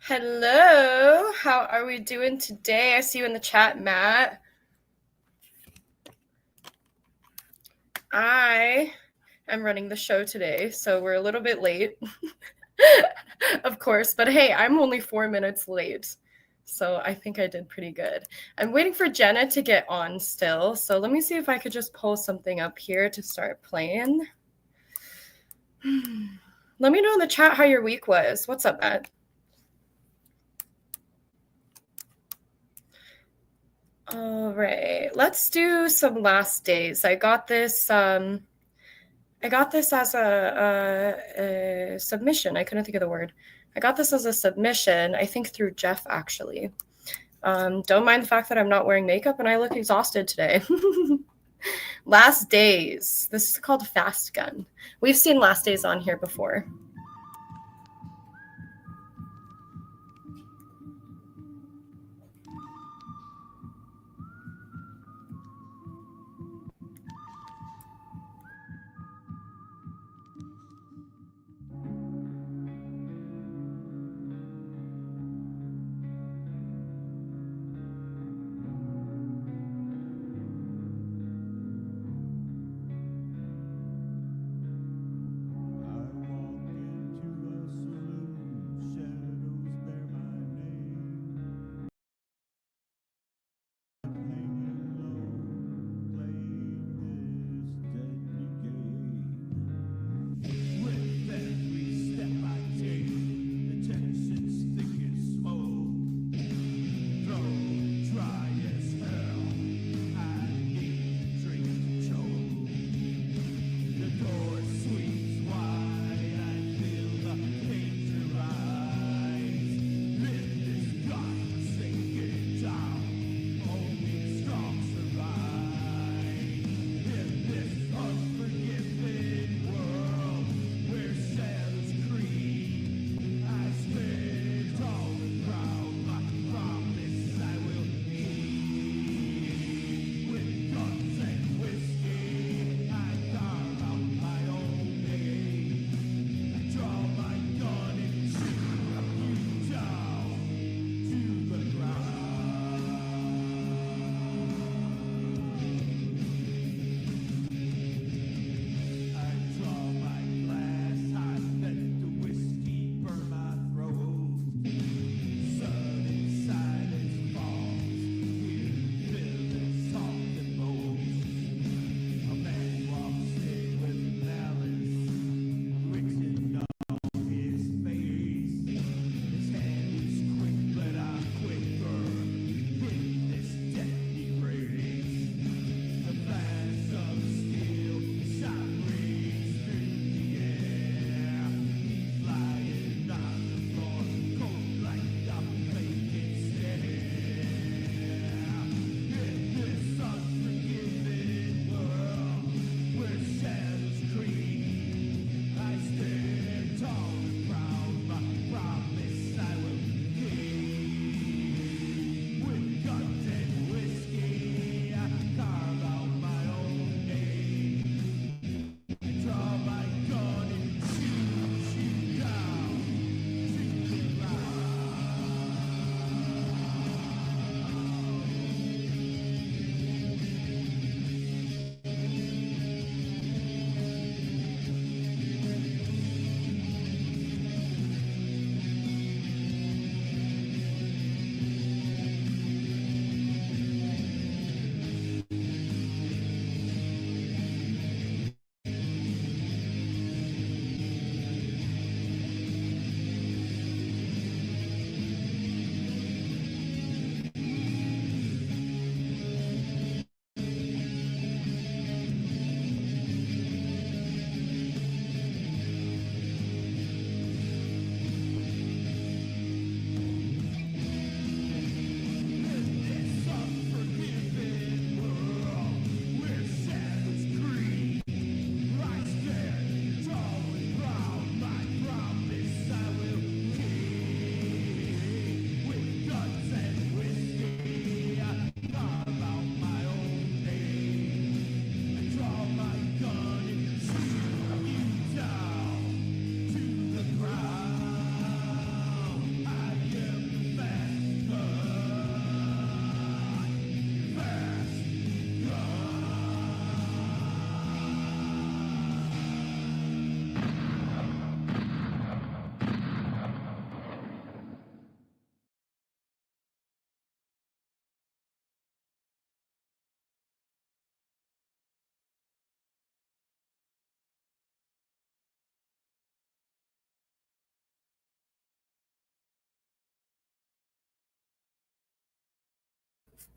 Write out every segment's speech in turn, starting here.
Hello, how are we doing today? I see you in the chat, Matt. I am running the show today, so we're a little bit late, of course, but hey, I'm only 4 minutes late, so I think I did pretty good. I'm waiting for Jenna to get on still, so let me see if I could just pull something up here to start playing. Let me know in the chat how your week was. What's up, Matt? All right, let's do some last days. I got this as a submission. I couldn't think of the word. I got this as a submission, I think through Jeff, actually. Don't mind the fact that I'm not wearing makeup and I look exhausted today. Last days. This is called Fast Gun. We've seen Last Days on here before.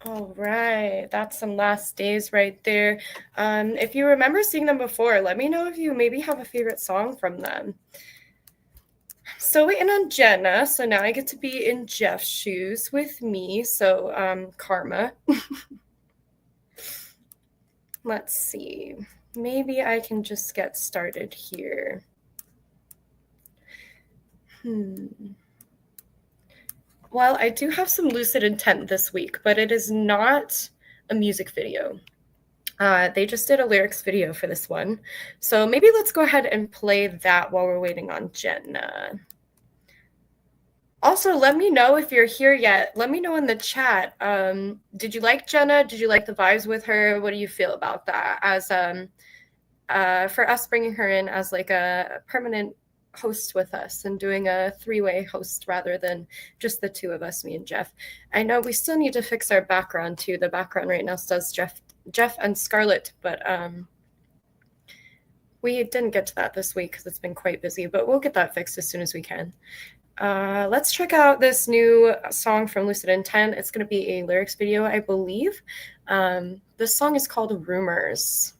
All right, that's some Last Days right there. If you remember seeing them before, let me know if you maybe have a favorite song from them. Still waiting on Jenna, so now I get to be in Jeff's shoes with me. So, karma. Let's see. Maybe I can just get started here. Well, I do have some lucid intent this week, but it is not a music video. They just did a lyrics video for this one. So maybe let's go ahead and play that while we're waiting on Jenna. Also, let me know if you're here yet. Let me know in the chat. Did you like Jenna? Did you like the vibes with her? What do you feel about that? As for us bringing her in as like a permanent host with us and doing a three-way host rather than just the two of us, me and Jeff. I know we still need to fix our background too. The background right now says Jeff and Scarlett, but we didn't get to that this week because it's been quite busy, but we'll get that fixed as soon as we can. Let's check out this new song from Lucid Intent. It's going to be a lyrics video, I believe. This song is called Rumors.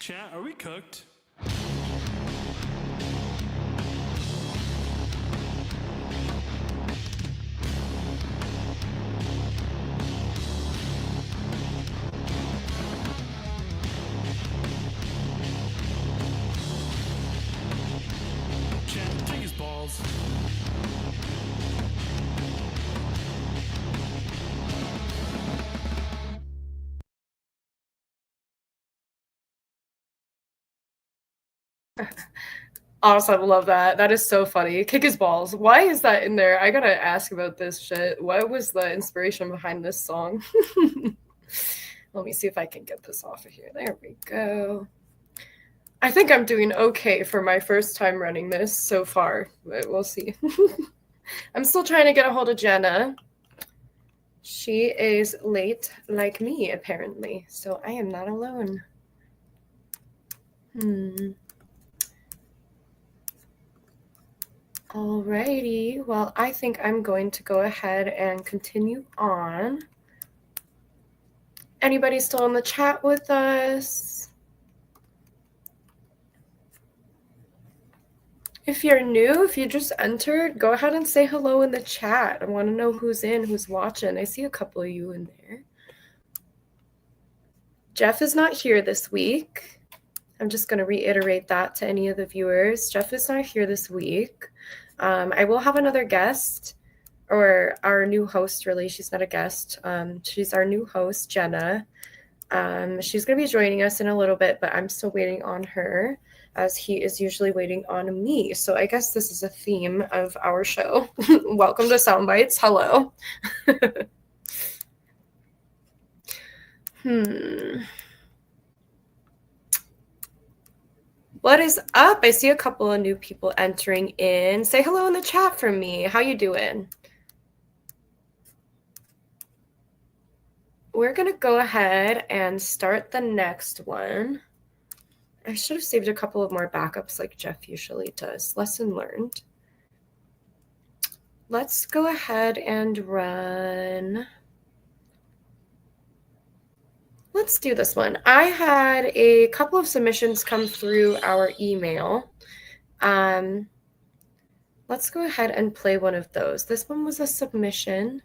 Chat, are we cooked? Chat, take his balls. Awesome, love that. That is so funny. Kick his balls. Why is that in there? I gotta ask about this shit. What was the inspiration behind this song? Let me see if I can get this off of here. There we go. I think I'm doing okay for my first time running this so far, but we'll see. I'm still trying to get a hold of Jenna. She is late like me, apparently, so I am not alone. Alrighty, well, I think I'm going to go ahead and continue on. Anybody still in the chat with us? If you're new, if you just entered, go ahead and say hello in the chat. I want to know who's in, who's watching. I see a couple of you in there. Jeff is not here this week. I'm just going to reiterate that to any of the viewers. Jeff is not here this week. I will have another guest, or our new host, really. She's not a guest. She's our new host, Jenna. She's going to be joining us in a little bit, but I'm still waiting on her, as he is usually waiting on me. So I guess this is a theme of our show. Welcome to Soundbites. Hello. What is up? I see a couple of new people entering in. Say hello in the chat for me. How you doing? We're going to go ahead and start the next one. I should have saved a couple of more backups like Jeff usually does. Lesson learned. Let's go ahead and run. Let's do this one. I had a couple of submissions come through our email. Let's go ahead and play one of those. This one was a submission.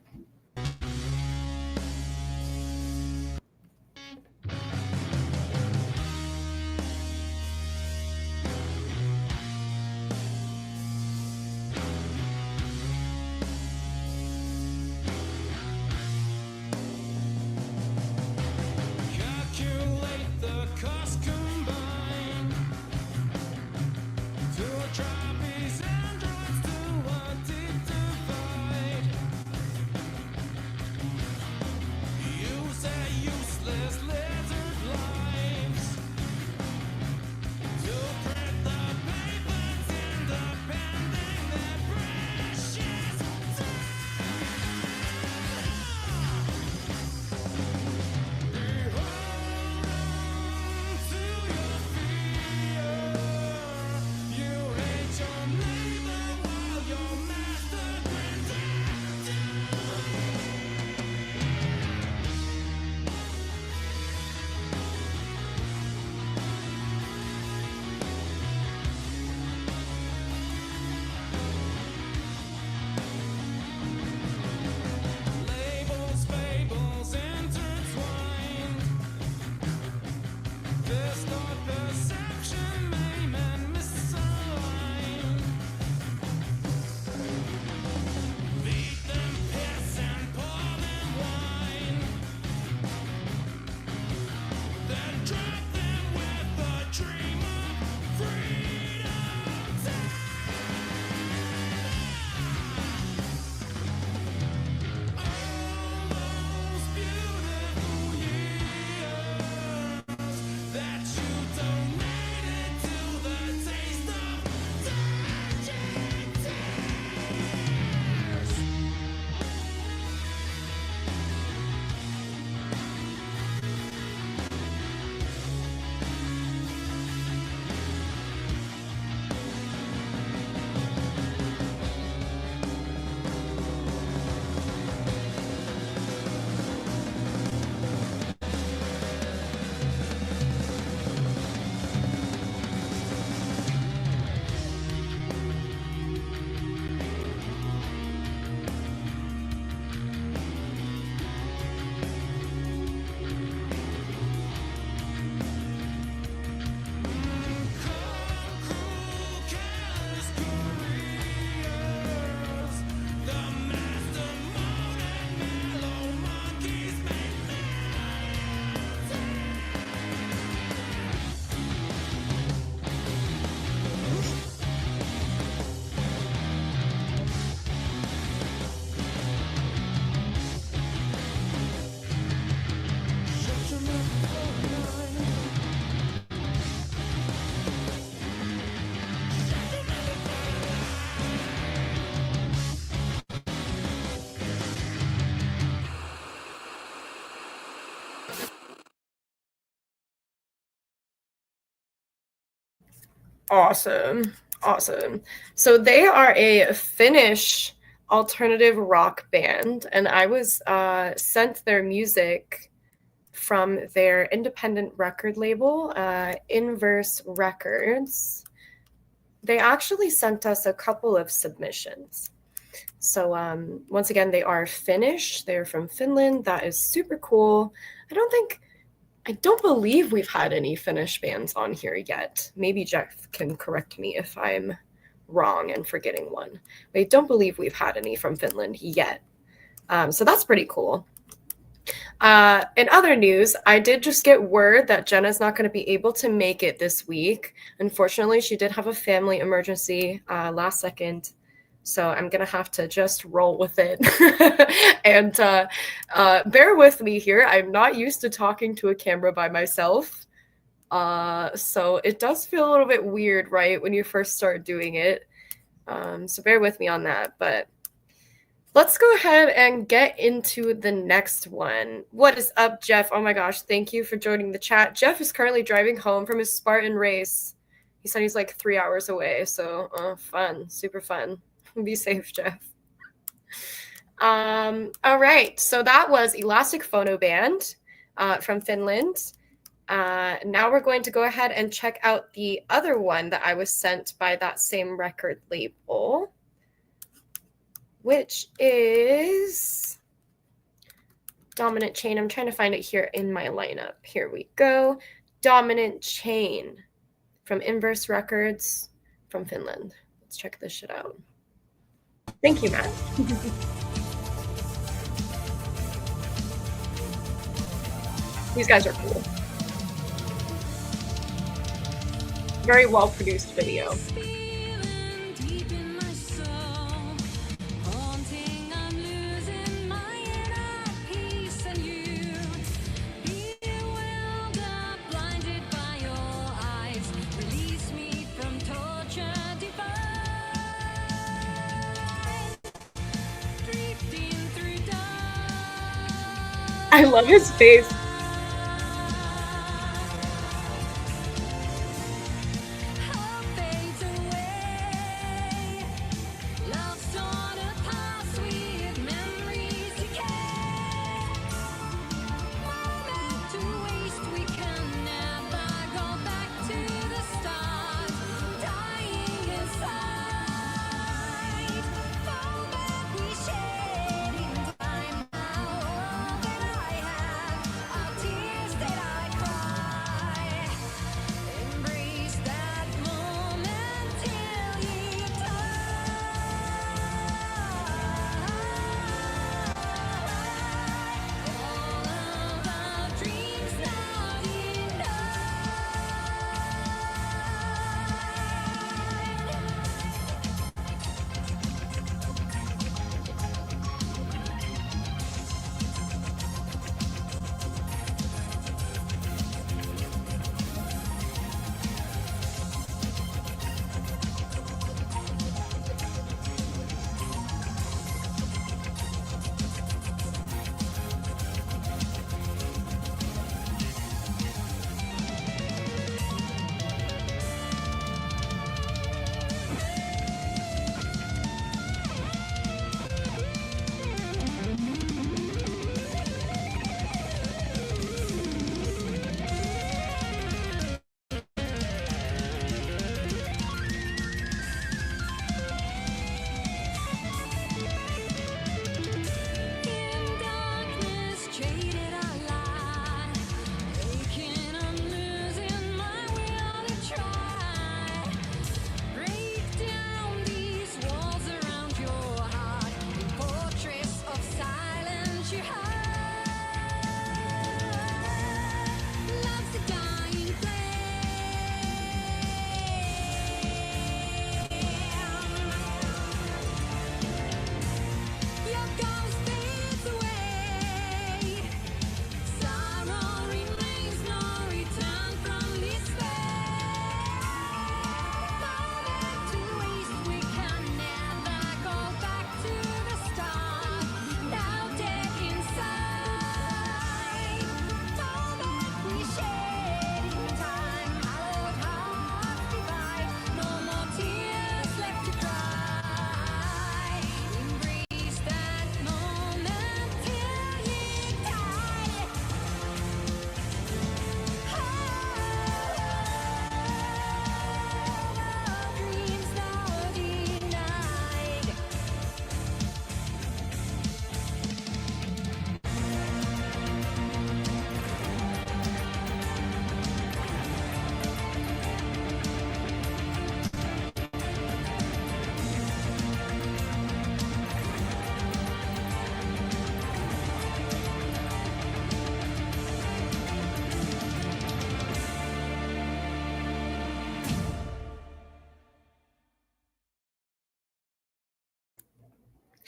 Awesome. Awesome. So they are a Finnish alternative rock band, and I was sent their music from their independent record label, Inverse Records. They actually sent us a couple of submissions. So once again, they are Finnish. They're from Finland. That is super cool. I don't believe we've had any Finnish bands on here yet. Maybe Jeff can correct me if I'm wrong and forgetting one. But I don't believe we've had any from Finland yet. So that's pretty cool. In other news, I did just get word that Jenna's not going to be able to make it this week. Unfortunately, she did have a family emergency last second. So I'm going to have to just roll with it. And bear with me here. I'm not used to talking to a camera by myself. So it does feel a little bit weird, right, when you first start doing it. So bear with me on that. But let's go ahead and get into the next one. What is up, Jeff? Oh my gosh, thank you for joining the chat. Jeff is currently driving home from his Spartan race. He said he's like 3 hours away, so fun, super fun. Be safe, Jeff. All right, so that was Elastic Phono Band from Finland. Now we're going to go ahead and check out the other one that I was sent by that same record label, which is Dominant Chain. I'm trying to find it here in my lineup. Here we go. Dominant Chain from Inverse Records from Finland. Let's check this shit out. Thank you, Matt. These guys are cool. Very well-produced video. I love his face.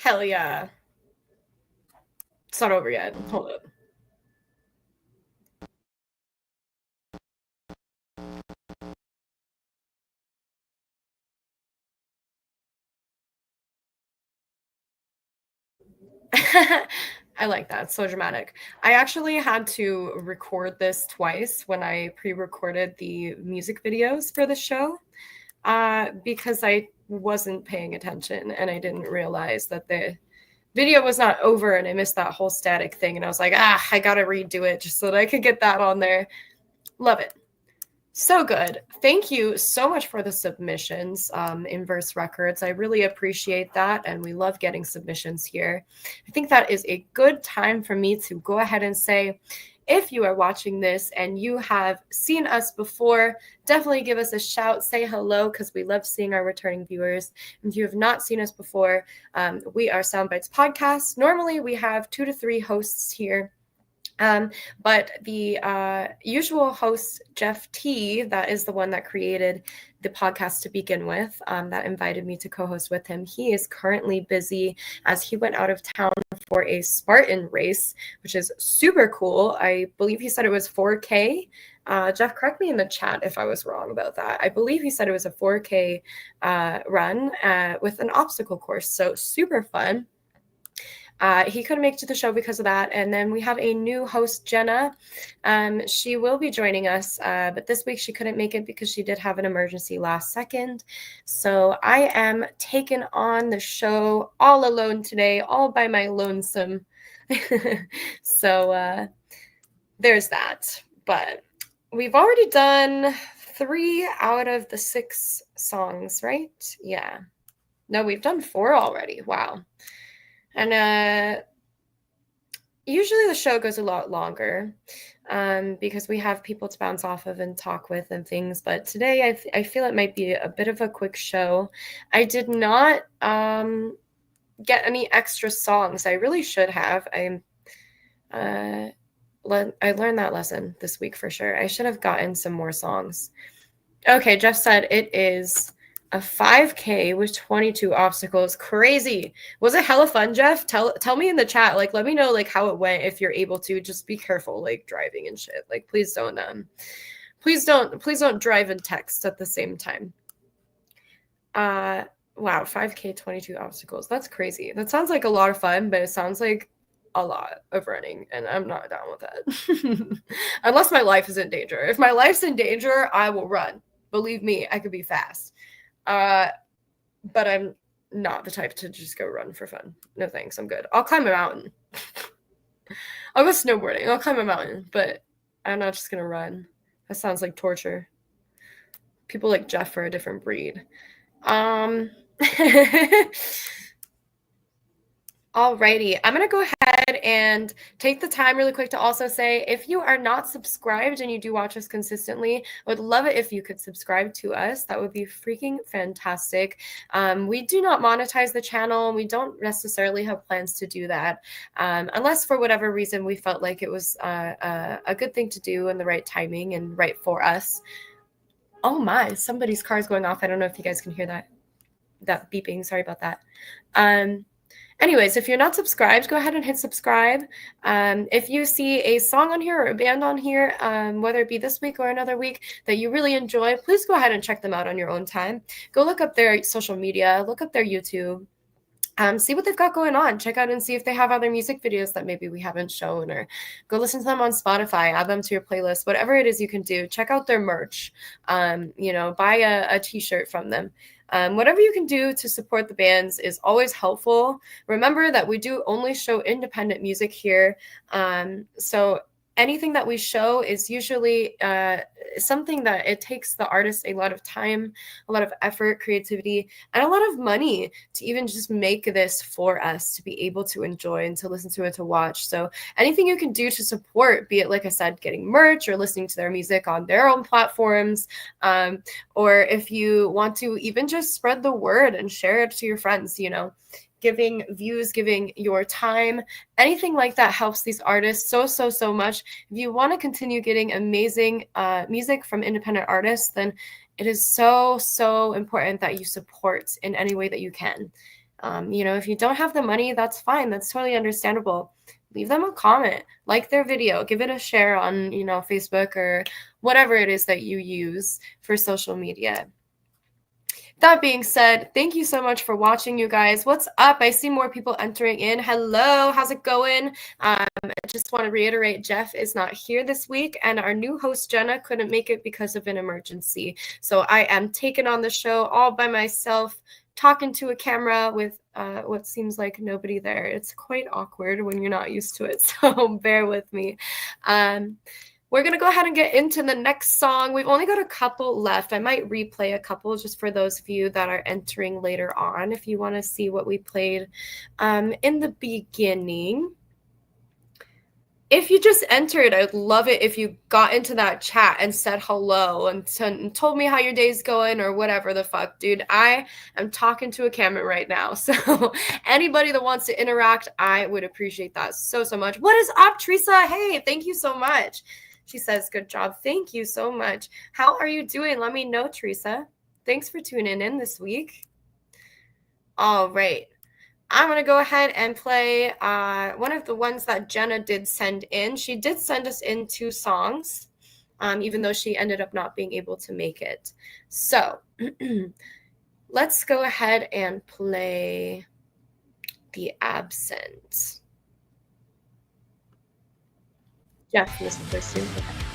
Hell yeah. It's not over yet. Hold up. I like that. It's so dramatic. I actually had to record this twice when I pre-recorded the music videos for the show because I wasn't paying attention and I didn't realize that the video was not over and I missed that whole static thing. And I was like, I gotta redo it just so that I could get that on there. Love it. So good. Thank you so much for the submissions, Inverse Records. I really appreciate that. And we love getting submissions here. I think that is a good time for me to go ahead and say, if you are watching this and you have seen us before, definitely give us a shout, say hello, because we love seeing our returning viewers. If you have not seen us before, we are Bytes Podcast. Normally, we have 2 to 3 hosts here. But the usual host, Jeff T, that is the one that created the podcast to begin with, that invited me to co-host with him. He is currently busy as he went out of town for a Spartan Race, which is super cool. I believe he said it was 4K. Jeff, correct me in the chat if I was wrong about that. I believe he said it was a 4K run with an obstacle course. So super fun. He couldn't make it to the show because of that. And then we have a new host, Jenna. She will be joining us, but this week she couldn't make it because she did have an emergency last second. So I am taking on the show all alone today, all by my lonesome. So there's that. But we've already done 3 out of the 6 songs, right? Yeah. No, we've done 4 already. Wow. And usually the show goes a lot longer because we have people to bounce off of and talk with and things. But today I feel it might be a bit of a quick show. I did not get any extra songs. I really should have. I learned that lesson this week for sure. I should have gotten some more songs. Okay, Jeff said it is a 5K with 22 obstacles. Crazy. Was it hella fun, Jeff? Tell me in the chat. Like, let me know like how it went if you're able to. Just be careful, like driving and shit. Like, please don't drive and text at the same time. Wow, 5K, 22 obstacles. That's crazy. That sounds like a lot of fun, but it sounds like a lot of running, and I'm not down with that. Unless my life is in danger. If my life's in danger, I will run. Believe me, I could be fast. But I'm not the type to just go run for fun. No thanks, I'm good. I'll climb a mountain. I'll go snowboarding. I'll climb a mountain, but I'm not just gonna run. That sounds like torture. People like Jeff are a different breed. Alrighty, I'm going to go ahead and take the time really quick to also say, if you are not subscribed and you do watch us consistently, I would love it if you could subscribe to us. That would be freaking fantastic. We do not monetize the channel. We don't necessarily have plans to do that, unless for whatever reason we felt like it was a good thing to do and the right timing and right for us. Oh my, somebody's car is going off. I don't know if you guys can hear that beeping. Sorry about that. Anyways, if you're not subscribed, go ahead and hit subscribe. If you see a song on here or a band on here, whether it be this week or another week that you really enjoy, please go ahead and check them out on your own time. Go look up their social media, look up their YouTube, see what they've got going on. Check out and see if they have other music videos that maybe we haven't shown, or go listen to them on Spotify, add them to your playlist, whatever it is you can do. Check out their merch, buy a t-shirt from them. Whatever you can do to support the bands is always helpful. Remember that we do only show independent music here. So anything that we show is usually something that it takes the artist a lot of time, a lot of effort, creativity, and a lot of money to even just make this for us to be able to enjoy and to listen to it, to watch. So anything you can do to support, be it, like I said, getting merch or listening to their music on their own platforms, or if you want to even just spread the word and share it to your friends, giving views, giving your time, anything like that helps these artists so much. If you want to continue getting amazing music from independent artists, then it is so important that you support in any way that you can. If you don't have the money, that's fine. That's totally understandable. Leave them a comment, like their video, give it a share on, Facebook or whatever it is that you use for social media. That being said, thank you so much for watching, you guys. What's up? I see more people entering in. Hello, how's it going? I just want to reiterate, Jeff is not here this week, and our new host, Jenna, couldn't make it because of an emergency. So I am taking on the show all by myself, talking to a camera with what seems like nobody there. It's quite awkward when you're not used to it, so bear with me. We're going to go ahead and get into the next song. We've only got a couple left. I might replay a couple just for those of you that are entering later on if you want to see what we played in the beginning. If you just entered, I'd love it if you got into that chat and said hello and told me how your day's going or whatever the fuck, dude. I am talking to a camera right now. So anybody that wants to interact, I would appreciate that so much. What is up, Teresa? Hey, thank you so much. She says, good job. Thank you so much. How are you doing? Let me know, Teresa. Thanks for tuning in this week. All right. I'm going to go ahead and play one of the ones that Jenna did send in. She did send us in 2 songs, even though she ended up not being able to make it. So let's go ahead and play The Absent. Jeff, this is the first tune. Okay.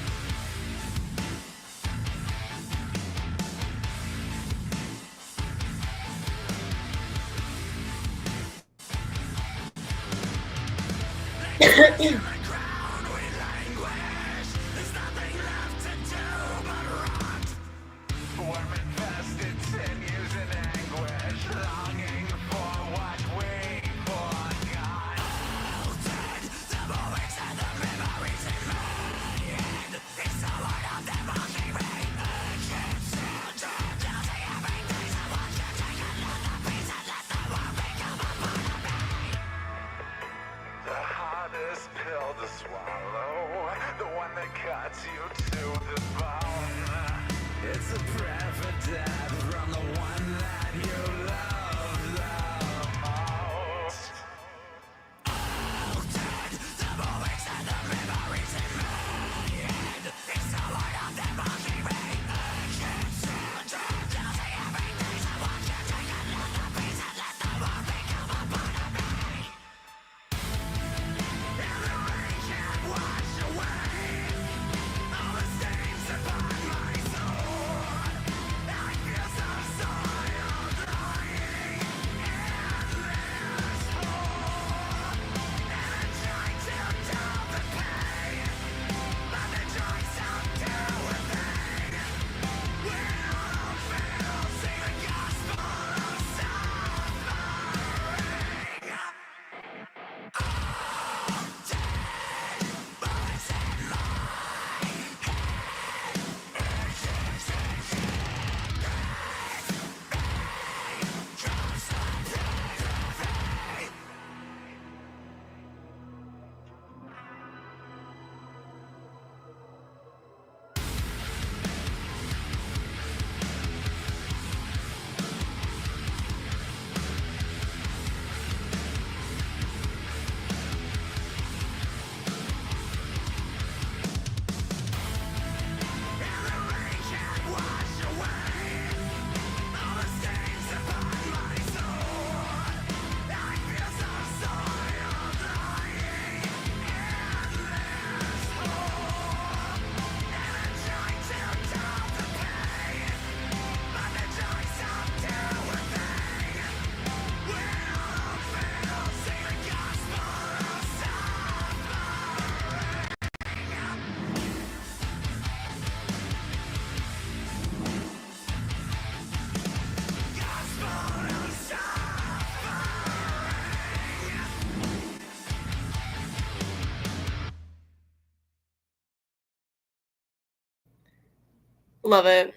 Love it.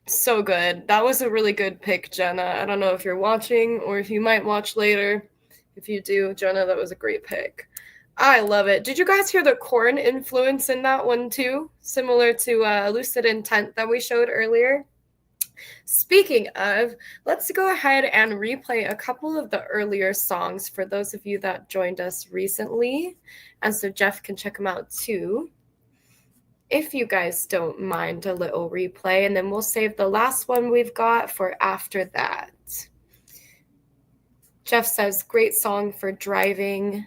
So good. That was a really good pick, Jenna. I don't know if you're watching or if you might watch later. If you do, Jenna, that was a great pick. I love it. Did you guys hear the Korn influence in that one too? Similar to Lucid Intent that we showed earlier? Speaking of, let's go ahead and replay a couple of the earlier songs for those of you that joined us recently. And so Jeff can check them out too, if you guys don't mind a little replay. And then we'll save the last one we've got for after that. Jeff says, great song for driving.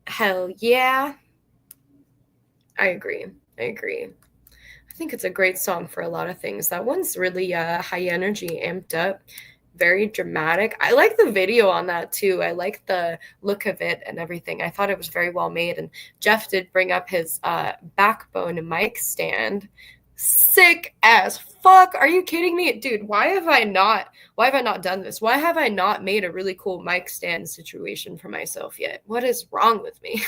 Hell yeah. I agree. I think it's a great song for a lot of things. That one's really high energy, amped up, very dramatic. I like the video on that too. I like the look of it and everything. I thought it was very well made. And Jeff did bring up his Backbone mic stand. Sick as fuck. Are you kidding me? Dude, why have I not done this? Why have I not made a really cool mic stand situation for myself yet? What is wrong with me?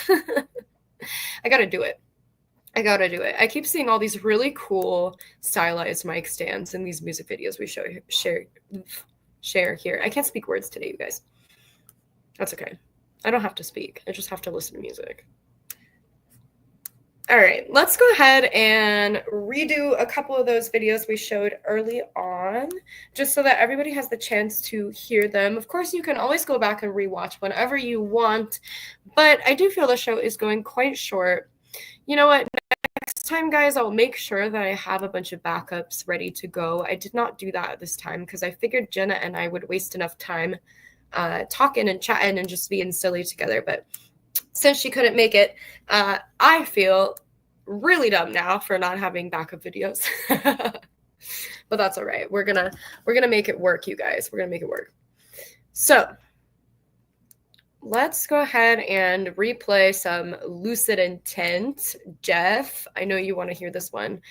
I gotta do it. I keep seeing all these really cool stylized mic stands in these music videos we share here. I can't speak words today, you guys. That's okay. I don't have to speak. I just have to listen to music. All right, let's go ahead and redo a couple of those videos we showed early on, just so that everybody has the chance to hear them. Of course, you can always go back and rewatch whenever you want, but I do feel the show is going quite short. You know what? Next time, guys, I'll make sure that I have a bunch of backups ready to go. I did not do that this time because I figured Jenna and I would waste enough time talking and chatting and just being silly together. But since she couldn't make it, I feel really dumb now for not having backup videos. But that's all right. We're gonna make it work, you guys. We're gonna make it work. So let's go ahead and replay some Lucid Intent. Jeff, I know you want to hear this one.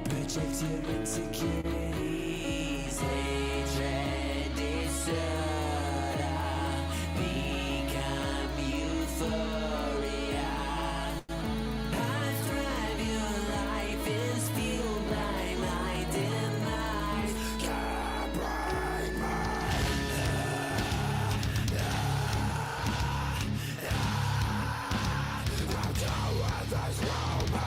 Project your insecurities, hatred, disorder, become euphoria. How to thrive, your life is fueled by my demise. Can't break me. I'm done with this romance.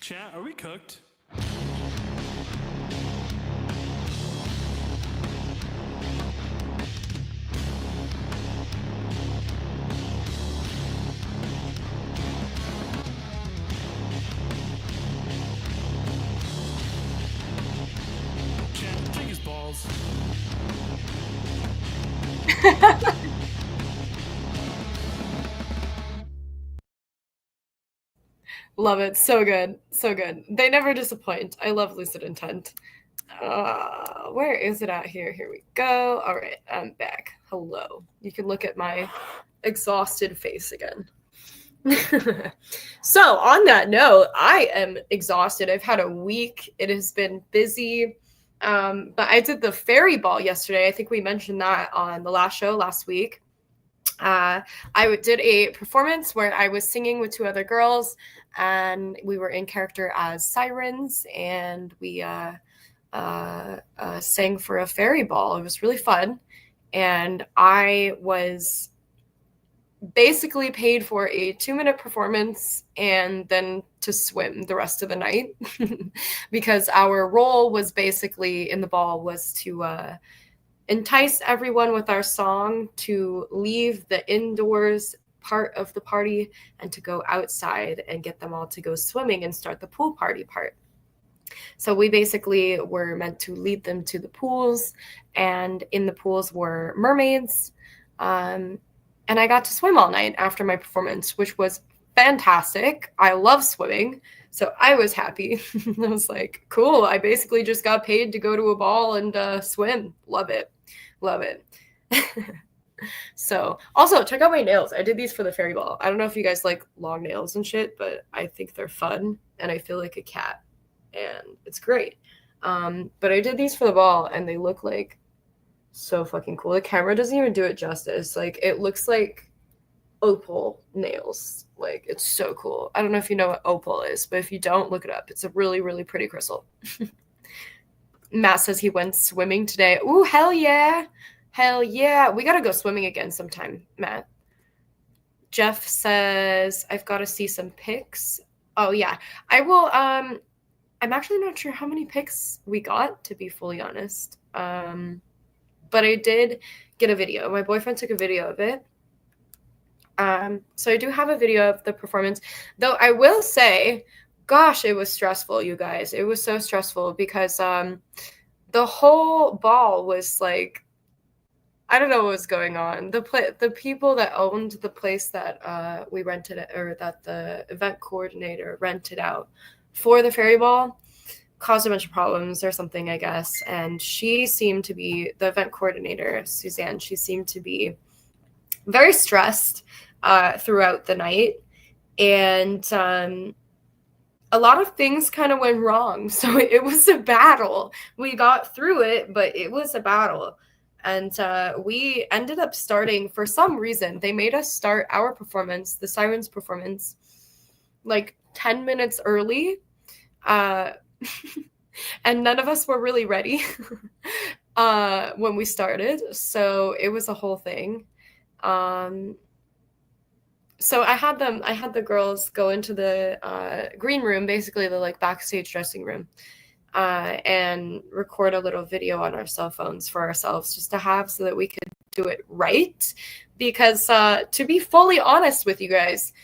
Chat, are we cooked? Chat, take his balls. Love it. So good. So good. They never disappoint. I love Lucid Intent. Where is it at here? Here we go. All right, I'm back. Hello. You can look at my exhausted face again. So on that note, I am exhausted. I've had a week. It has been busy. But I did the fairy ball yesterday. I think we mentioned that on the last show last week. I did a performance where I was singing with two other girls, and we were in character as sirens, and we sang for a fairy ball. It was really fun, and I was basically paid for a 2-minute performance and then to swim the rest of the night because our role was basically in the ball was to entice everyone with our song to leave the indoors part of the party and to go outside and get them all to go swimming and start the pool party part. So we basically were meant to lead them to the pools, and in the pools were mermaids. And I got to swim all night after my performance, which was fantastic. I love swimming, so I was happy. I was like, cool, I basically just got paid to go to a ball and swim. Love it. Love it. So, also, check out my nails. I did these for the fairy ball. I don't know if you guys like long nails and shit, but I think they're fun, and I feel like a cat, and it's great. But I did these for the ball, and they look like so fucking cool. The camera doesn't even do it justice. Like, it looks like opal nails. Like, it's so cool. I don't know if you know what opal is, but if you don't, look it up. It's a really, really pretty crystal. Matt says he went swimming today. Ooh, hell yeah. Hell yeah. We gotta go swimming again sometime, Matt. Jeff says, I've got to see some pics. Oh, yeah. I will, I'm actually not sure how many pics we got, to be fully honest. But I did get a video. My boyfriend took a video of it. So I do have a video of the performance. Though I will say, gosh, it was stressful, you guys. It was so stressful because the whole ball was like, I don't know what was going on. The people that owned the place that we rented it, or that the event coordinator rented out for the fairy ball, caused a bunch of problems or something, I guess. And she seemed to be, the event coordinator, Suzanne, she seemed to be very stressed throughout the night. And a lot of things kind of went wrong. So it was a battle. We got through it, but it was a battle. And we ended up starting, for some reason, they made us start our performance, the Sirens performance, like 10 minutes early. And none of us were really ready when we started. So it was a whole thing. So I had the girls go into the green room, basically the like backstage dressing room, and record a little video on our cell phones for ourselves just to have so that we could do it right. Because to be fully honest with you guys,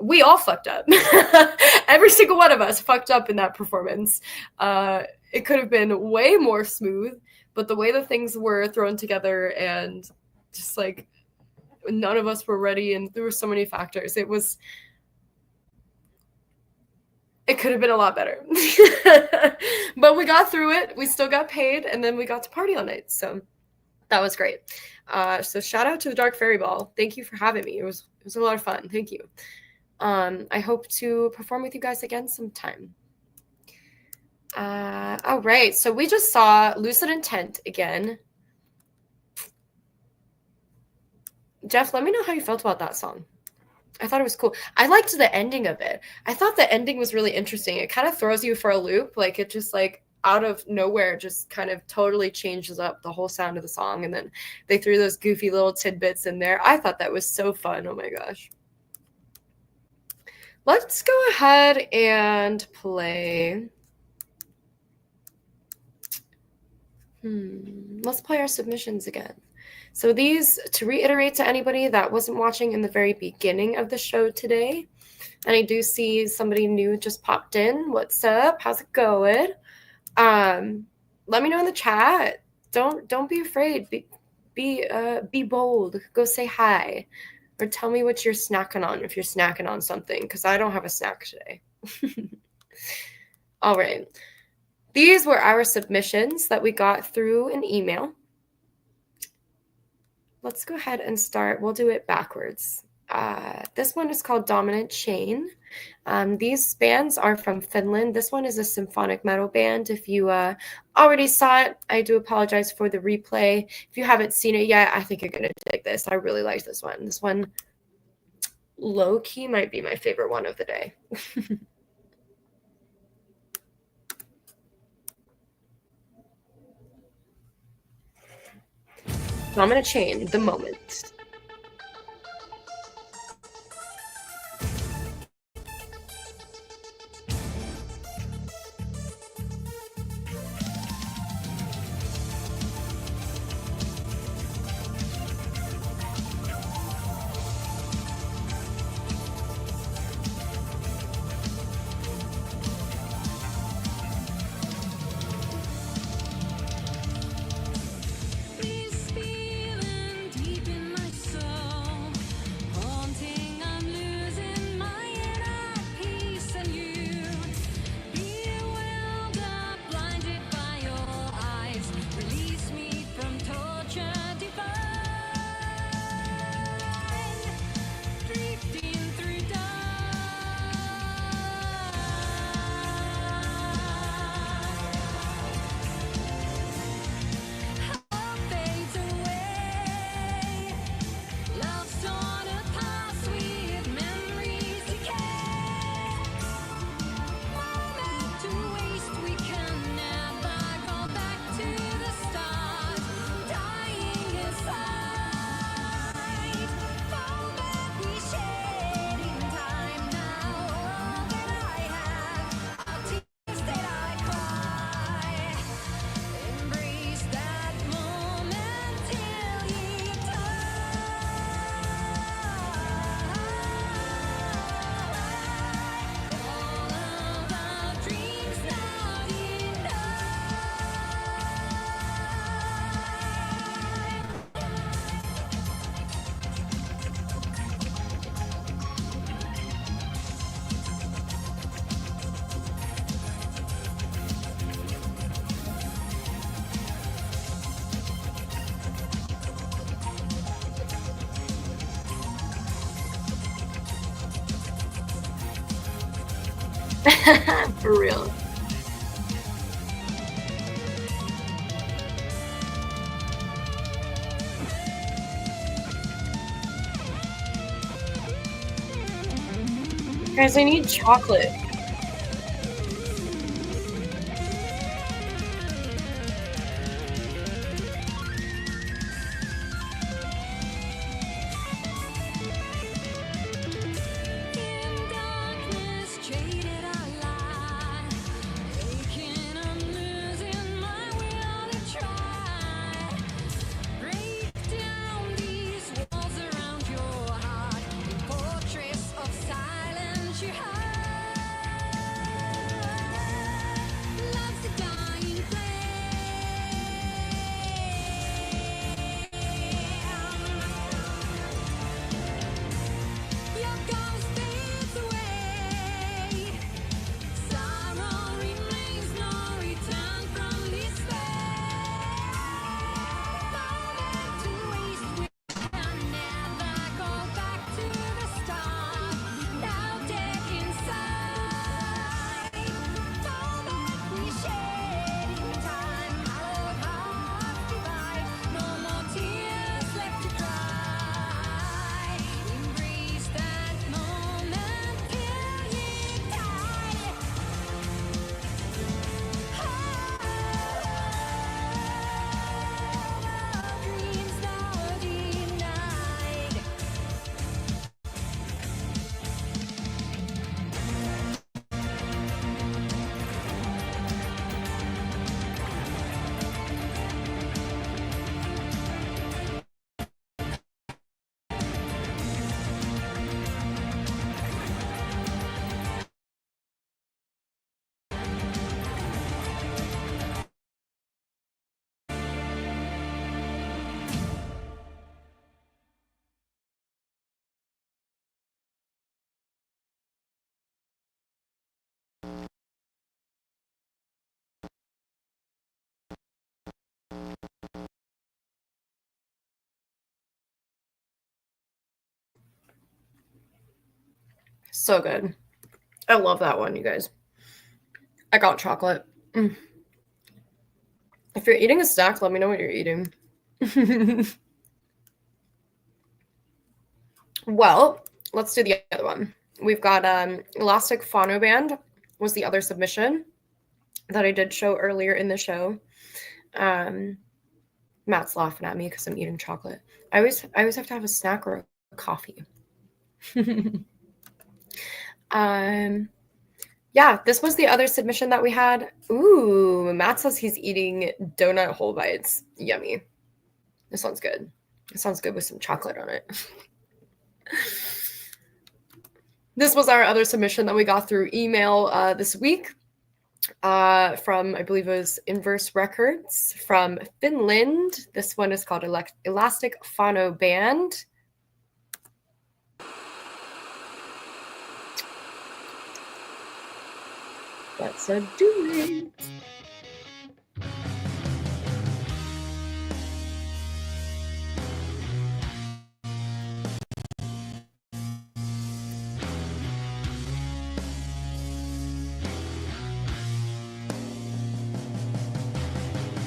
we all fucked up. Every single one of us fucked up in that performance. It could have been way more smooth, but the way the things were thrown together and just like none of us were ready, and there were so many factors. It could have been a lot better. But we got through it. We still got paid, and then we got to party all night. So that was great. So shout out to the Dark Fairy Ball. Thank you for having me. It was a lot of fun. Thank you. I hope to perform with you guys again sometime. All right. So we just saw Lucid Intent again. Jeff, let me know how you felt about that song. I thought it was cool. I liked the ending of it. I thought the ending was really interesting. It kind of throws you for a loop. Like, it just like out of nowhere just kind of totally changes up the whole sound of the song. And then they threw those goofy little tidbits in there. I thought that was so fun. Oh my gosh. Let's go ahead and play. Let's play our submissions again. So these, to reiterate to anybody that wasn't watching in the very beginning of the show today, and I do see somebody new just popped in. What's up? How's it going? Let me know in the chat. Don't be afraid. Be bold. Go say hi. Or tell me what you're snacking on if you're snacking on something, because I don't have a snack today. All right. These were our submissions that we got through an email. Let's go ahead and start. We'll do it backwards. This one is called Dominant Chain. These bands are from Finland. This one is a symphonic metal band. If you already saw it, I do apologize for the replay. If you haven't seen it yet, I think you're going to dig this. I really like this one. This one, low-key, might be my favorite one of the day. Dominant Chain, The Moment. For real. Guys, I need chocolate. So good. I love that one, you guys. I got chocolate. Mm. If you're eating a snack, let me know what you're eating. Well, let's do the other one. We've got Elastic Phono Band was the other submission that I did show earlier in the show. Matt's laughing at me because I'm eating chocolate. I always have to have a snack or a coffee. Yeah, this was the other submission that we had. Ooh, Matt says he's eating donut whole bites. Yummy. This sounds good. It sounds good with some chocolate on it. This was our other submission that we got through email this week from, I believe it was Inverse Records from Finland. This one is called Elastic Phono Band. Let's do it.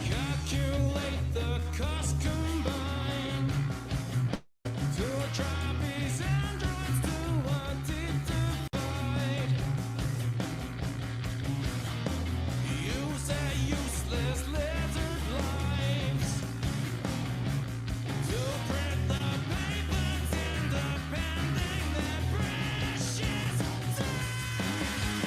Calculate the cost combined to attract these androids to a deep divide. Use their useless lizard lives to print the papers and depending their precious time.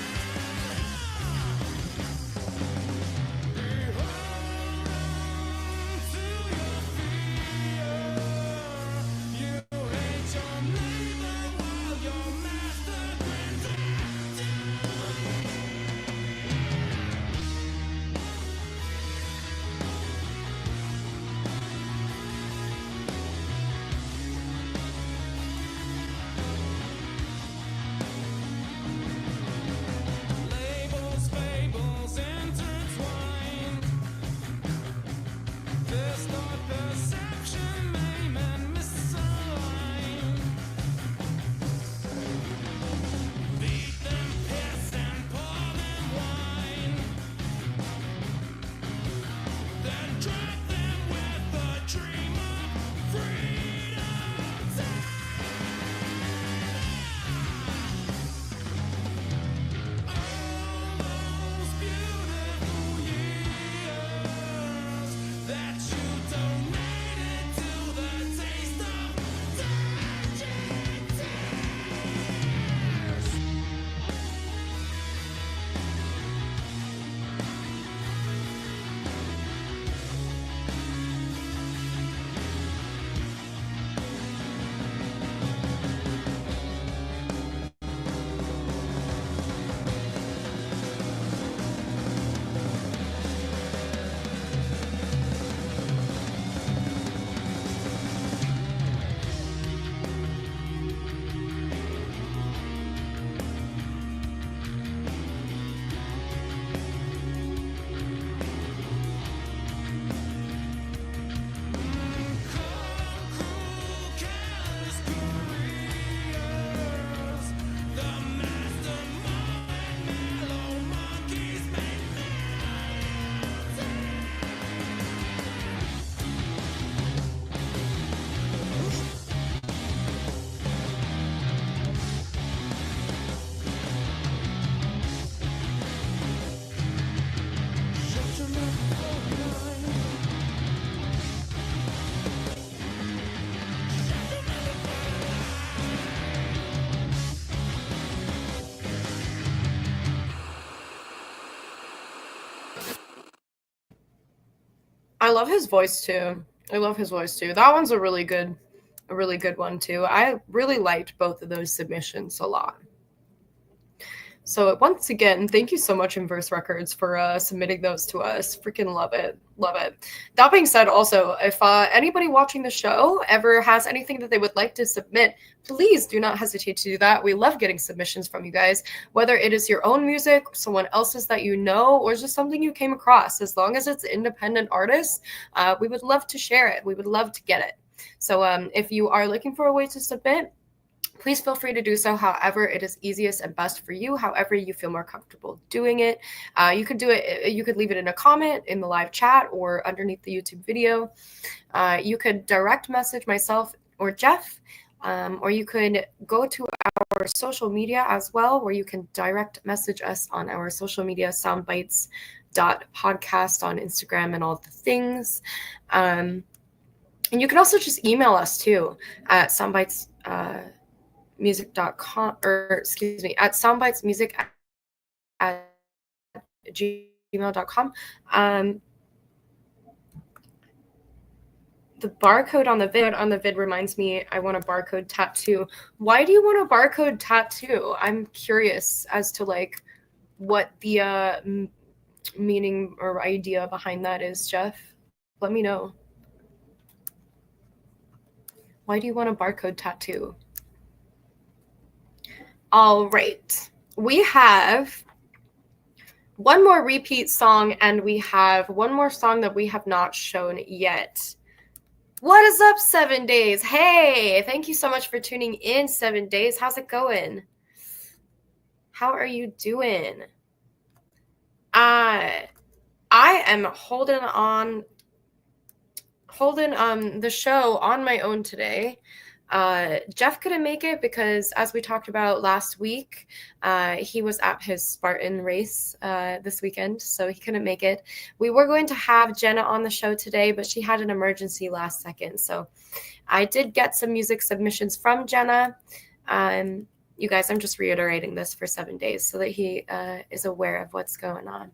Labels, fables, intertwined. Distort perception, maim and misaligned. Beat them, piss and pour them wine. Then drag them with a dream of freedom. All those beautiful years that you donated to the taste of dirty tears. I love his voice too. That one's a really good one too. I really liked both of those submissions a lot. So once again, thank you so much, Inverse Records, for submitting those to us. Freaking love it. Love it. That being said, also, if anybody watching the show ever has anything that they would like to submit, please do not hesitate to do that. We love getting submissions from you guys, whether it is your own music, someone else's that you know, or just something you came across. As long as it's independent artists, we would love to share it. We would love to get it. So if you are looking for a way to submit, please feel free to do so however it is easiest and best for you, however you feel more comfortable doing it. You could do it, you could leave it in a comment in the live chat or underneath the YouTube video. You could direct message myself or Jeff, or you could go to our social media as well, where you can direct message us on our social media, soundbytes.podcast on Instagram and all the things. And you can also just email us too at soundbytes, music.com, or excuse me, at soundbytesmusic@gmail.com. The barcode on the vid reminds me I want a barcode tattoo. Why do you want a barcode tattoo? I'm curious as to like what the meaning or idea behind that is, Jeff. Let me know. Why do you want a barcode tattoo? All right. We have one more repeat song, and we have one more song that we have not shown yet. What is up, 7 Days? Hey, thank you so much for tuning in, 7 Days. How's it going? How are you doing? I am holding the show on my own today. Jeff couldn't make it because, as we talked about last week, he was at his Spartan Race this weekend, so he couldn't make it. We were going to have Jenna on the show today, but she had an emergency last second. So I did get some music submissions from Jenna. You guys, I'm just reiterating this for 7 days so that he is aware of what's going on.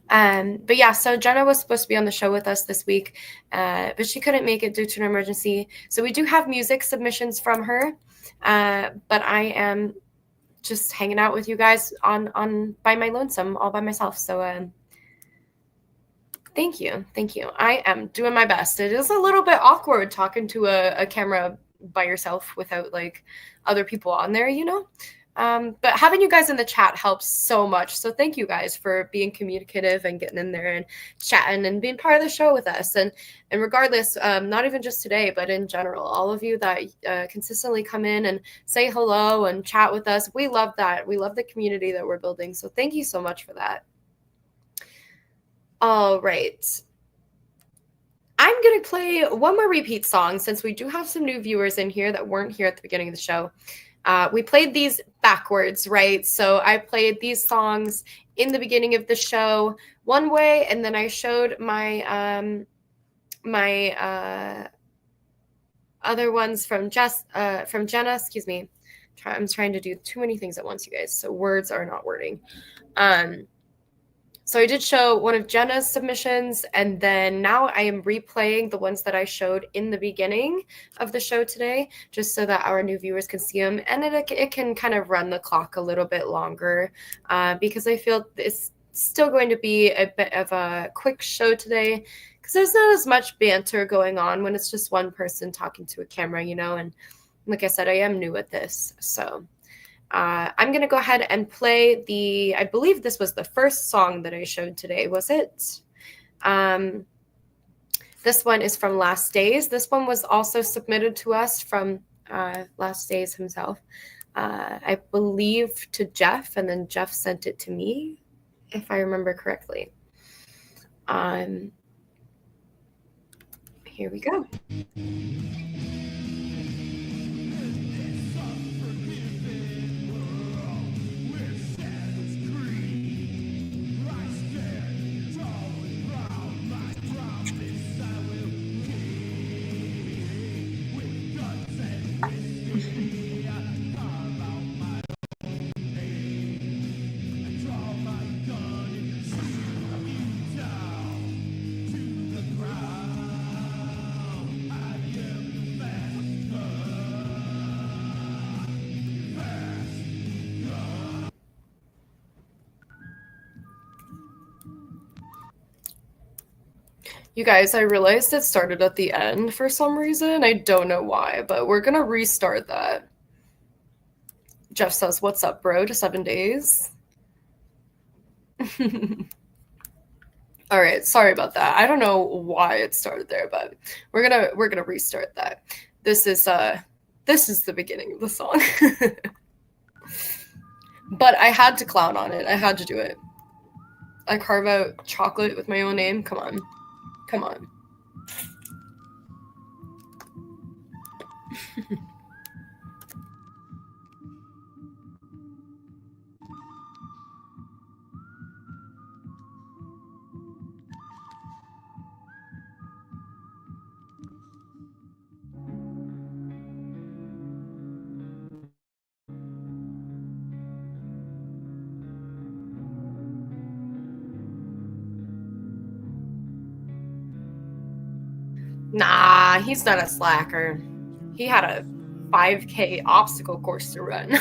But yeah, so Jenna was supposed to be on the show with us this week, but she couldn't make it due to an emergency. So we do have music submissions from her, but I am just hanging out with you guys on by my lonesome, all by myself. So thank you. I am doing my best. It is a little bit awkward talking to a camera by yourself without like other people on there, you know? But having you guys in the chat helps so much. So thank you guys for being communicative and getting in there and chatting and being part of the show with us. And regardless, not even just today, but in general, all of you that consistently come in and say hello and chat with us. We love that. We love the community that we're building. So thank you so much for that. All right. I'm going to play one more repeat song since we do have some new viewers in here that weren't here at the beginning of the show. We played these backwards, right? So I played these songs in the beginning of the show one way, and then I showed my other ones from Jenna. Excuse me. I'm trying to do too many things at once, you guys. So words are not wording. So I did show one of Jenna's submissions, and then now I am replaying the ones that I showed in the beginning of the show today, just so that our new viewers can see them, and it can kind of run the clock a little bit longer, because I feel it's still going to be a bit of a quick show today, because there's not as much banter going on when it's just one person talking to a camera, you know, and like I said, I am new at this, so... I'm going to go ahead and play I believe this was the first song that I showed today, was it? This one is from Last Days. This one was also submitted to us from Last Days himself. I believe to Jeff, and then Jeff sent it to me, if I remember correctly. Here we go. You guys, I realized it started at the end for some reason. I don't know why, but we're gonna restart that. Jeff says, "What's up, bro?" to 7 days. All right, sorry about that. I don't know why it started there, but we're gonna restart that. This is the beginning of the song. But I had to clown on it. I had to do it. I carve out chocolate with my own name. Come on. Come on. Nah, he's not a slacker. He had a 5K obstacle course to run.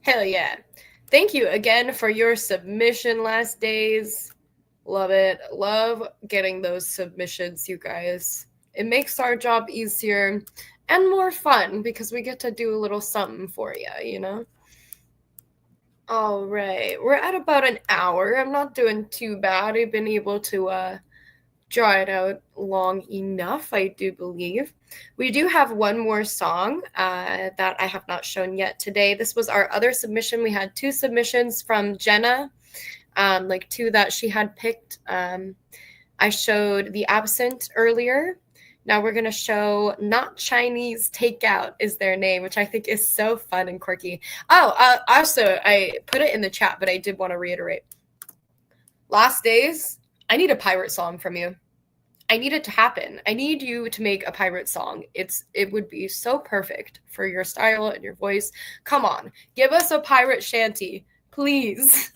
Hell yeah. Thank you again for your submission last days. Love it. Love getting those submissions, you guys. It makes our job easier and more fun because we get to do a little something for you, you know? All right. We're at about an hour. I'm not doing too bad. I've been able to draw it out long enough, I do believe. We do have one more song that I have not shown yet today. This was our other submission. We had 2 submissions from Jenna, like 2 that she had picked. I showed The Absent earlier. Now we're going to show Not Chinese Takeout is their name, which I think is so fun and quirky. Oh, also, I put it in the chat, but I did want to reiterate. Last Days, I need a pirate song from you. I need it to happen. I need you to make a pirate song. It would be so perfect for your style and your voice. Come on, give us a pirate shanty, please.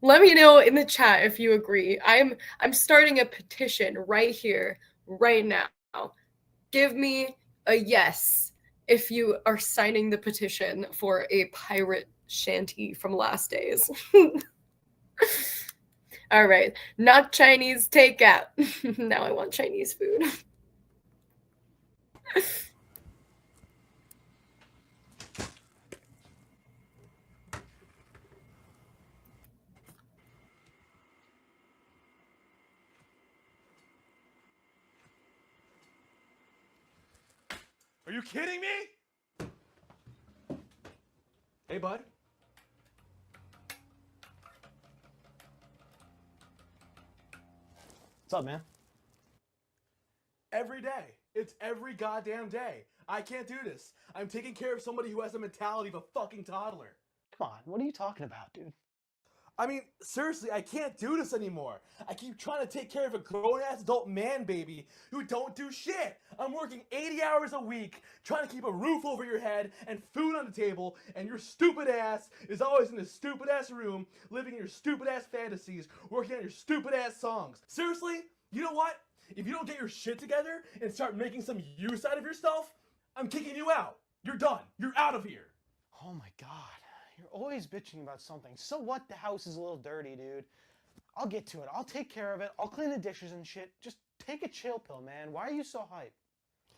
Let me know in the chat if you agree. I'm starting a petition right here, right now. Give me a yes if you are signing the petition for a pirate shanty from Last Days. All right, Not Chinese Takeout. Now I want Chinese food. Are you kidding me? Hey, bud. What's up, man? Every day. It's every goddamn day. I can't do this. I'm taking care of somebody who has the mentality of a fucking toddler. Come on, what are you talking about, dude? I mean, seriously, I can't do this anymore. I keep trying to take care of a grown-ass adult man baby who don't do shit. I'm working 80 hours a week trying to keep a roof over your head and food on the table, and your stupid ass is always in this stupid-ass room, living your stupid-ass fantasies, working on your stupid-ass songs. Seriously? You know what? If you don't get your shit together and start making some use out of yourself, I'm kicking you out. You're done. You're out of here. Oh my god, you're always bitching about something. So what? The house is a little dirty, dude. I'll get to it. I'll take care of it. I'll clean the dishes and shit. Just take a chill pill, man. Why are you so hyped?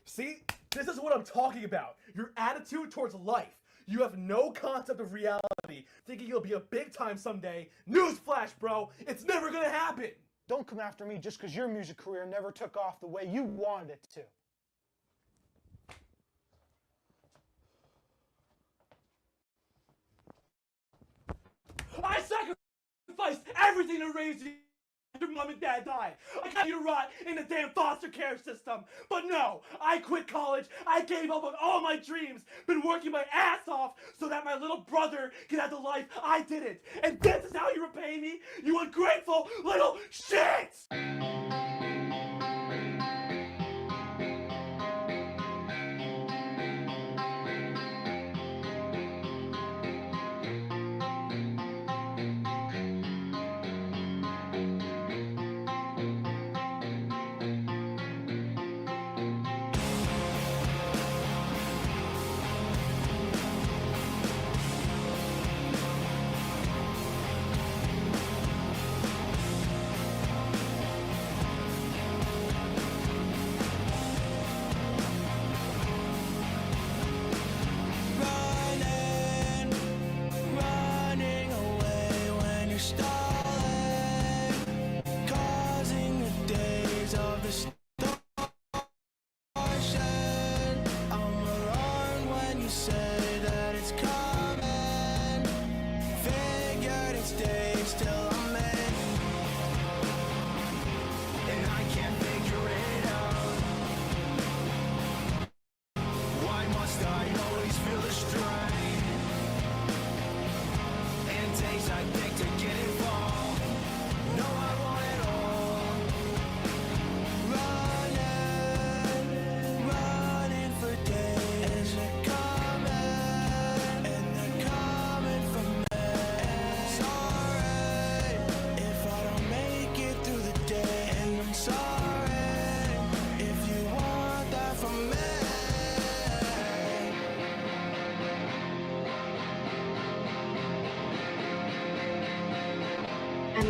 See? This is what I'm talking about. Your attitude towards life. You have no concept of reality, thinking you'll be a big time someday. Newsflash, bro. It's never gonna happen. Don't come after me just because your music career never took off the way you wanted it to. I sacrificed everything to raise you. Your mom and dad died. I got you to rot in the damn foster care system. But no, I quit college. I gave up on all my dreams. Been working my ass off so that my little brother can have the life I didn't. And this is how you repay me? You ungrateful little shit!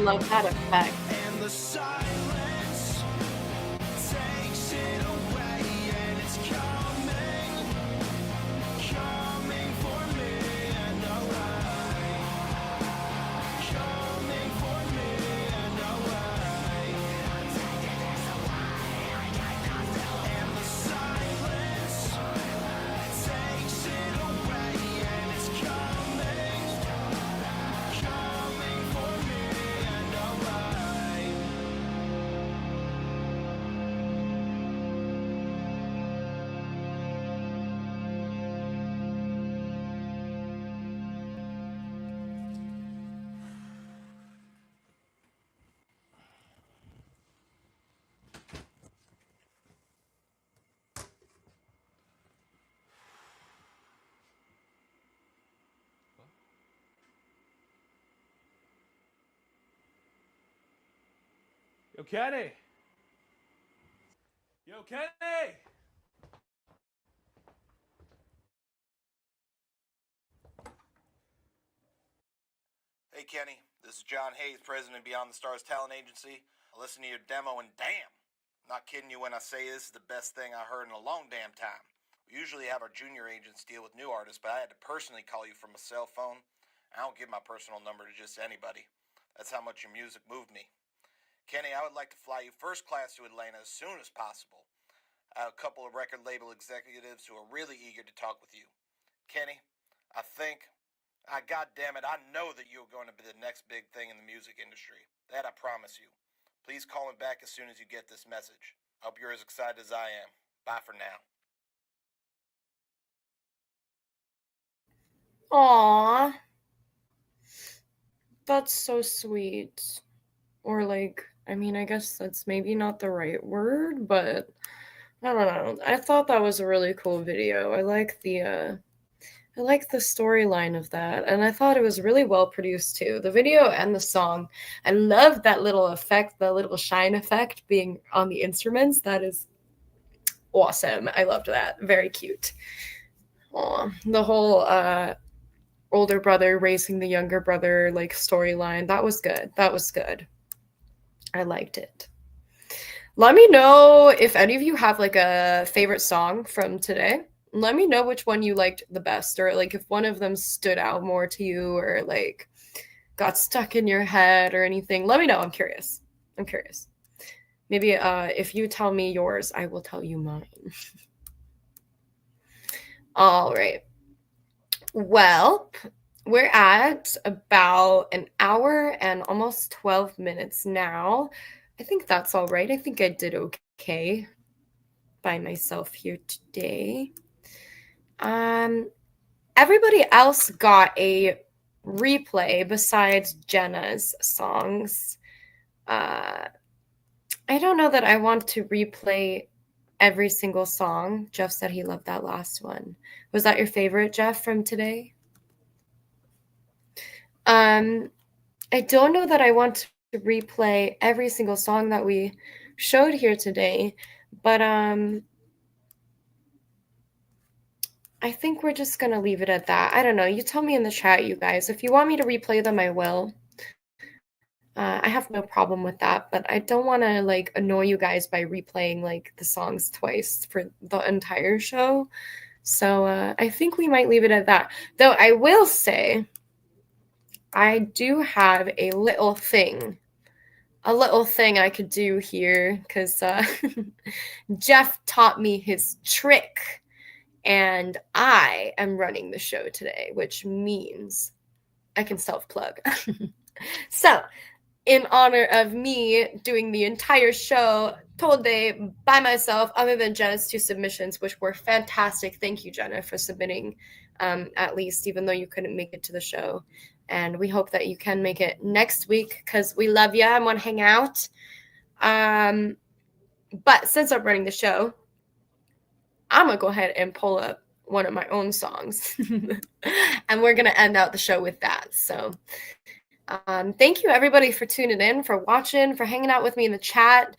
love that effect. And the silence takes it away, and it's coming for me, and alright, coming for me, and alright. And the silence takes it away, and it's coming for me, and alright. Yo, Kenny! Yo, Kenny! Hey Kenny, this is John Hayes, president of Beyond the Stars Talent Agency. I listened to your demo and damn, I'm not kidding you when I say this is the best thing I heard in a long damn time. We usually have our junior agents deal with new artists, but I had to personally call you from a cell phone. I don't give my personal number to just anybody. That's how much your music moved me. Kenny, I would like to fly you first class to Atlanta as soon as possible. I have a couple of record label executives who are really eager to talk with you. Kenny, God damn it, I know that you're going to be the next big thing in the music industry. That I promise you. Please call me back as soon as you get this message. I hope you're as excited as I am. Bye for now. Aww. That's so sweet. Or like, I mean, I guess that's maybe not the right word, but I don't know. I thought that was a really cool video. I like the storyline of that, and I thought it was really well produced too. The video and the song. I love that little effect, the little shine effect being on the instruments. That is awesome. I loved that. Very cute. Aw. The whole older brother racing the younger brother like storyline. That was good. That was good. I liked it. Let me know if any of you have like a favorite song from today. Let me know which one you liked the best, or like if one of them stood out more to you, or like got stuck in your head or anything. Let me know. I'm curious. Maybe if you tell me yours, I will tell you mine. All right. Well, we're at about an hour and almost 12 minutes now. I think that's all right. I think I did okay by myself here today. Everybody else got a replay besides Jenna's songs. I don't know that I want to replay every single song. Jeff said he loved that last one. Was that your favorite, Jeff, from today? I don't know that I want to replay every single song that we showed here today, but I think we're just going to leave it at that. I don't know. You tell me in the chat, you guys. If you want me to replay them, I will. I have no problem with that, but I don't want to like annoy you guys by replaying like the songs twice for the entire show. So I think we might leave it at that. Though I will say I do have a little thing I could do here, because Jeff taught me his trick, and I am running the show today, which means I can self-plug. So, in honor of me doing the entire show whole day by myself, other than Jenna's 2 submissions, which were fantastic. Thank you, Jenna, for submitting, at least, even though you couldn't make it to the show. And we hope that you can make it next week, because we love you and want to hang out. But since I'm running the show, I'm going to go ahead and pull up one of my own songs. And we're going to end out the show with that. So thank you, everybody, for tuning in, for watching, for hanging out with me in the chat.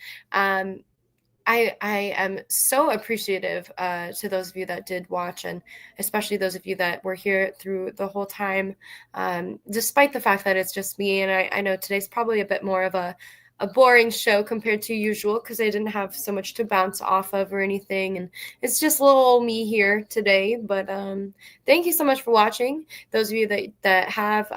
I am so appreciative to those of you that did watch, and especially those of you that were here through the whole time, despite the fact that it's just me. And I know today's probably a bit more of a boring show compared to usual because I didn't have so much to bounce off of or anything. And it's just little old me here today. But thank you so much for watching. Those of you that have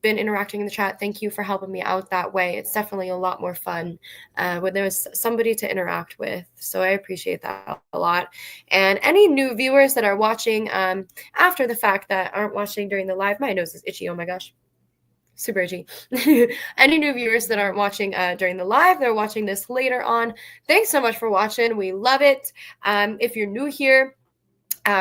been interacting in the chat, thank you for helping me out that way. It's definitely a lot more fun when there's somebody to interact with. So I appreciate that a lot. And any new viewers that are watching after the fact that aren't watching during the live, my nose is itchy, oh my gosh. Super itchy. Any new viewers that aren't watching during the live, they're watching this later on. Thanks so much for watching. We love it. If you're new here,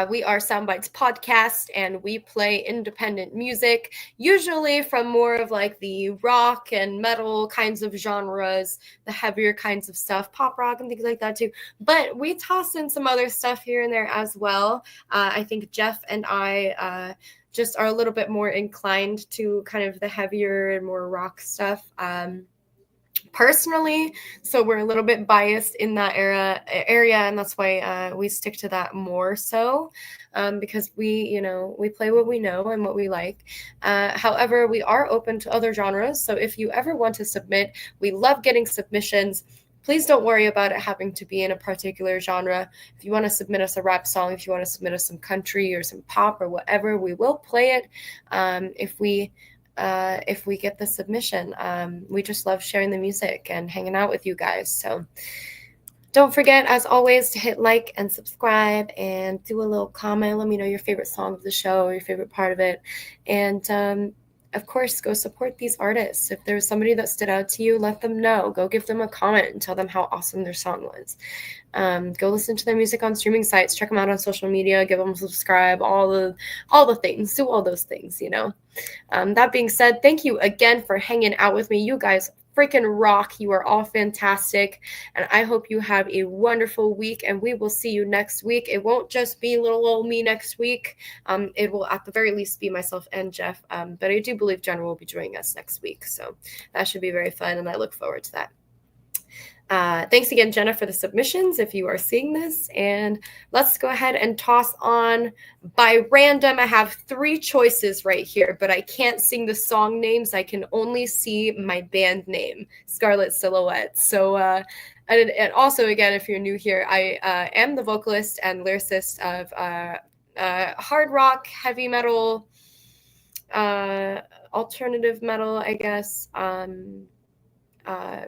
we are Soundbites Podcast, and we play independent music, usually from more of like the rock and metal kinds of genres, the heavier kinds of stuff, pop rock and things like that too. But we toss in some other stuff here and there as well. I think Jeff and I just are a little bit more inclined to kind of the heavier and more rock stuff. Personally, so we're a little bit biased in that area, and that's why we stick to that more so, because we play what we know and what we like. However, we are open to other genres, so if you ever want to submit, we love getting submissions. Please don't worry about it having to be in a particular genre. If you want to submit us a rap song, if you want to submit us some country or some pop or whatever, we will play it if we get the submission. We just love sharing the music and hanging out with you guys. So don't forget, as always, to hit like and subscribe and do a little comment. Let me know your favorite song of the show or your favorite part of it. And of course, go support these artists. If there's somebody that stood out to you, let them know. Go give them a comment and tell them how awesome their song was. Go listen to their music on streaming sites. Check them out on social media. Give them a subscribe. All the things. Do all those things. That being said, thank you again for hanging out with me. You guys freaking rock. You are all fantastic. And I hope you have a wonderful week, and we will see you next week. It won't just be little old me next week. It will at the very least be myself and Jeff. But I do believe Jenna will be joining us next week. So that should be very fun, and I look forward to that. Thanks again, Jenna, for the submissions, if you are seeing this. And let's go ahead and toss on by random. I have 3 choices right here, but I can't sing the song names. I can only see my band name, Scarlett Silhouette. So, and also, again, if you're new here, I am the vocalist and lyricist of hard rock, heavy metal, alternative metal, I guess,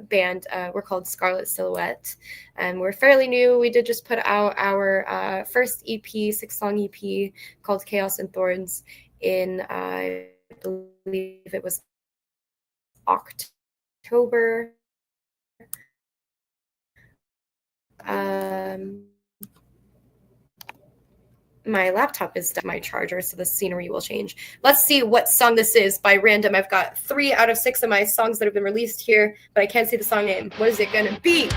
band. We're called Scarlett Silhouette, and we're fairly new. We did just put out our first EP, 6-song EP called Chaos and Thorns in, I believe it was October. My laptop is my charger, so the scenery will change. Let's see what song this is by random. I've got 3 out of 6 of my songs that have been released here, but I can't see the song name. What is it gonna be?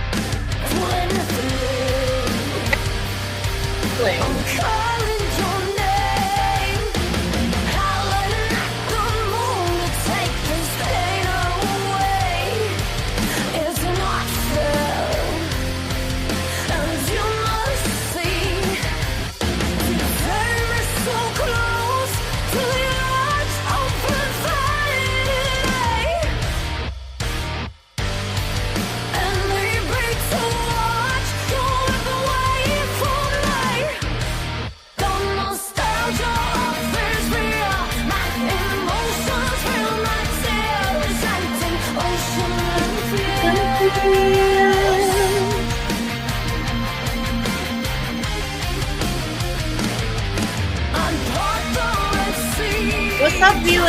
What's up, Felix?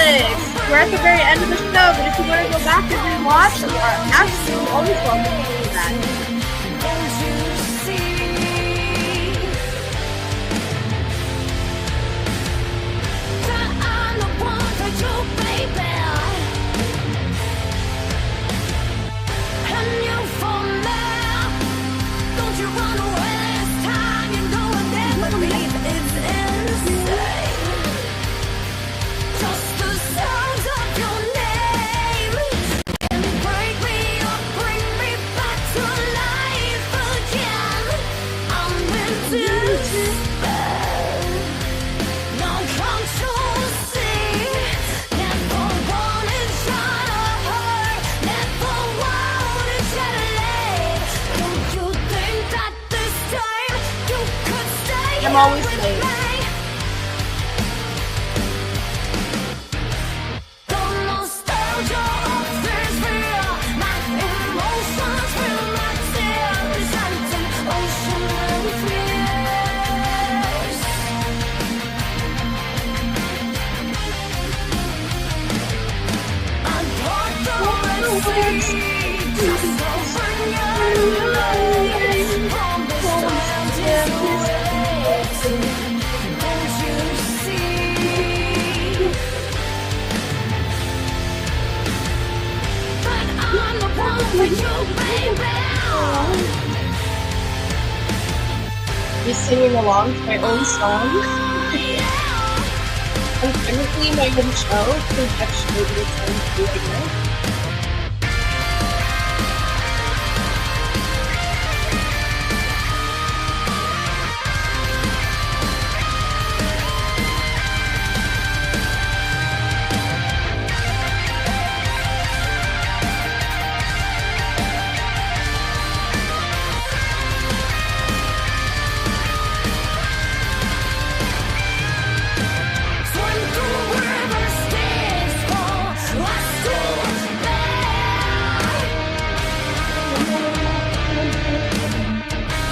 We're at the very end of the show, but if you want to go back and rewatch, you are absolutely always welcome to do that. Just the sounds of your name can break me up, bring me back. I'm always late. Just singing along to my own song. I'm technically my own show, because actually it's time to do it again.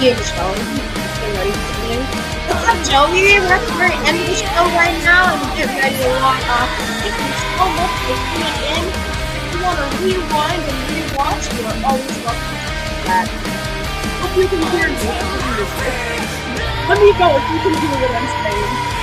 Show. What's up, Joey? We're at the very end of the show right now, and we're getting ready to log off. Thank you so much for tuning in. If you want to rewind and rewatch, you are always welcome to do that. Hope you can hear me. Let me know if you can hear what I'm saying.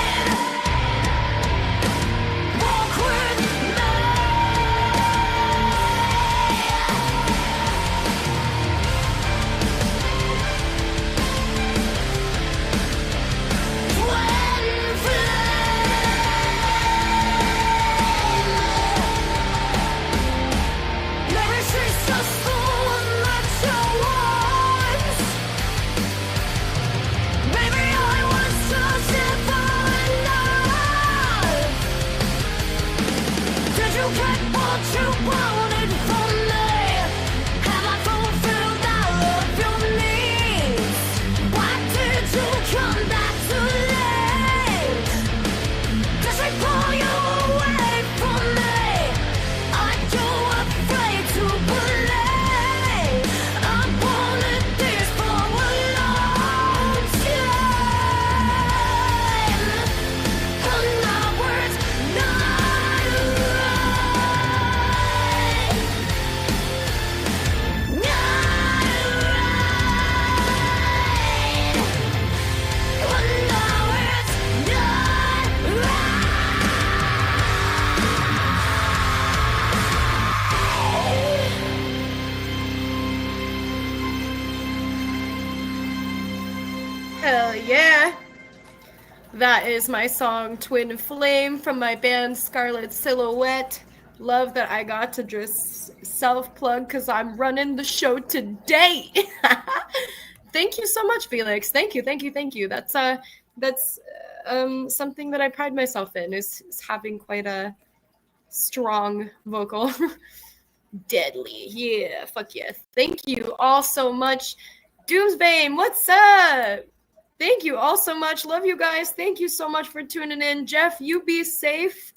Hell yeah. That is my song Twin Flame from my band Scarlet Silhouette. Love that I got to just self-plug because I'm running the show today. Thank you so much, Felix. Thank you. That's something that I pride myself in is having quite a strong vocal. Deadly. Yeah, fuck yeah. Thank you all so much. Doomsbane, what's up? Thank you all so much. Love you guys. Thank you so much for tuning in. Jeff, you be safe.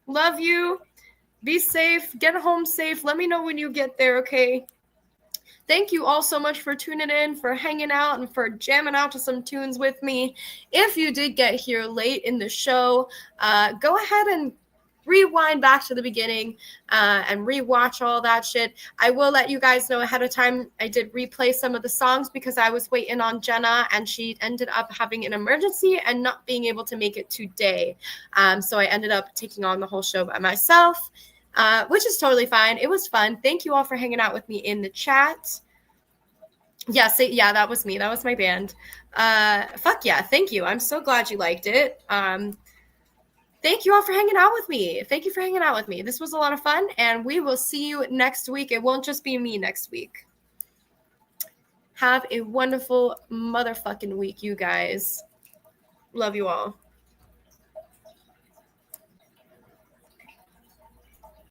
Love you. Be safe. Get home safe. Let me know when you get there, okay? Thank you all so much for tuning in, for hanging out, and for jamming out to some tunes with me. If you did get here late in the show, go ahead and rewind back to the beginning and rewatch all that shit. I will let you guys know ahead of time. I did replay some of the songs because I was waiting on Jenna and she ended up having an emergency and not being able to make it today. So I ended up taking on the whole show by myself, which is totally fine. It was fun. Thank you all for hanging out with me in the chat. Yeah, that was me. That was my band. Fuck yeah, thank you. I'm so glad you liked it. Thank you all for hanging out with me. Thank you for hanging out with me. This was a lot of fun, and we will see you next week. It won't just be me next week. Have a wonderful motherfucking week, you guys. Love you all.